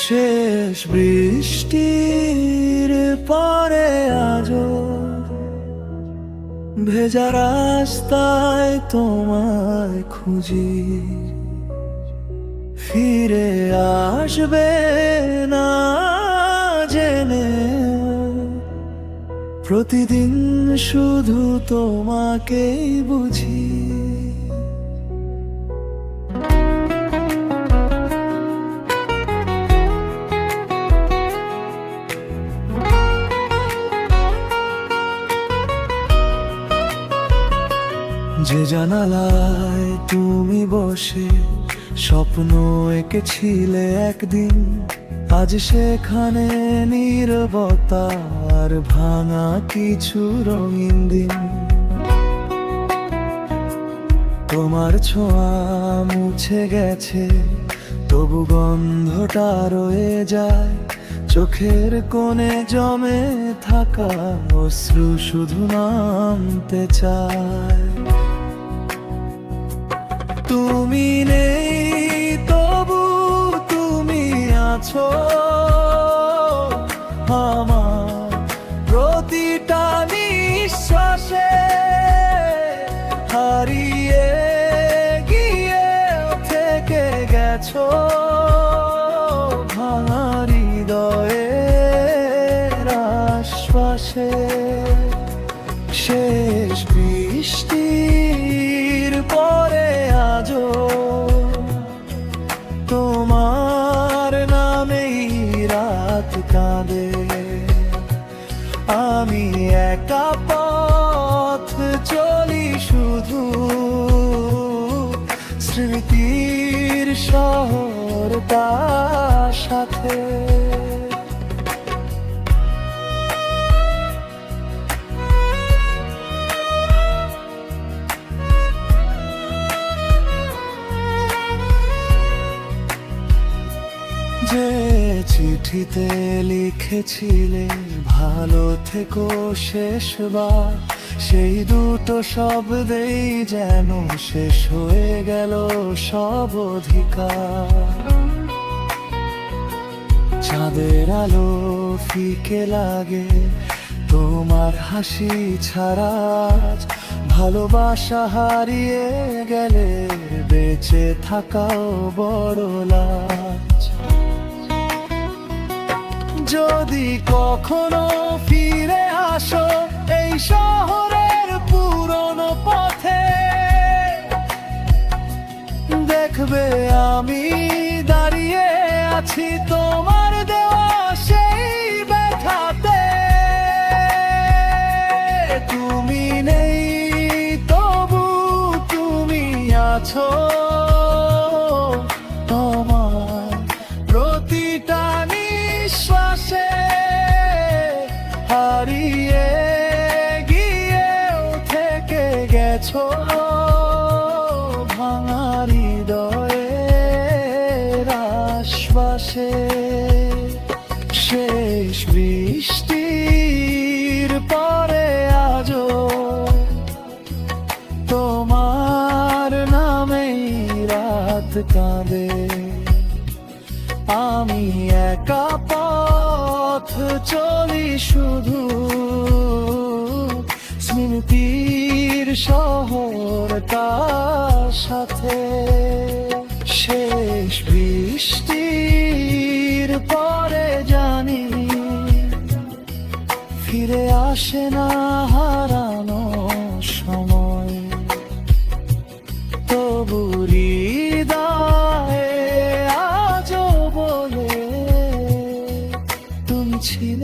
শেষ বৃষ্টির পরে আজও ভেজা রাস্তায় তোমায় খুঁজি, ফিরে আসবে না জেনে প্রতিদিন শুধু তোমাকেই বুঝি। যে জানালায় তুমি বসে স্বপ্ন এঁকেছিলে একদিন, আজ সেখানে নীরবতার ভাঙা কিছু রঙিন দিন। তোমার ছোঁয়া মুছে গেছে, তবু গন্ধটা রয়ে যায়। চোখের কোণে জমে থাকা অশ্রু শুধু নামতে চায়। তুমি নেই তবু তুমি আছো আমার প্রতিটা নিঃশ্বাসে। হারিয়ে গিয়ে থেকে গেছো ভাঙা হৃদয়ের আশ্বাসে। শেষ বৃষ্টির পরে আজও তোমার নামেই রাত কাঁদে। আমি একা পথ চলি শুধু, স্মৃতির শহর তার সাথে। যে চিঠিতে লিখেছিলে ভালো থেকো শেষবার, সেই দুটো শব্দেই যেন শেষ হয়ে গেল সব অধিকার। চাঁদের আলো ফিকে লাগে তোমার হাসি ছাড়া, ভালোবাসা হারিয়ে গেলে বেঁচে থাকাও বড় লাজ। যদি কখনো ফিরে আসো এই শহরের পুরনো পথে, দেখবে আমি দাঁড়িয়ে আছি তোমার দেওয়া সেই ব্যথাতে। তুমি নেই তবু তুমি আছো তোমার প্রতিটা নিঃশ্বাসে। হারিয়ে গিয়েও থেকে গেছো ভাঙা হৃদয়ের আশ্বাসে। শেষ বৃষ্টির পরে আজও তোমার নামেই রাত কাঁদে। আমি একা পথ চলি শুধু, স্মৃতির শহর তার সাথে। শেষ বৃষ্টির পরে জানি ফিরে আসে না হারানো সময়, তবু হৃদয়ে আজও বলে তুমি ছিলে।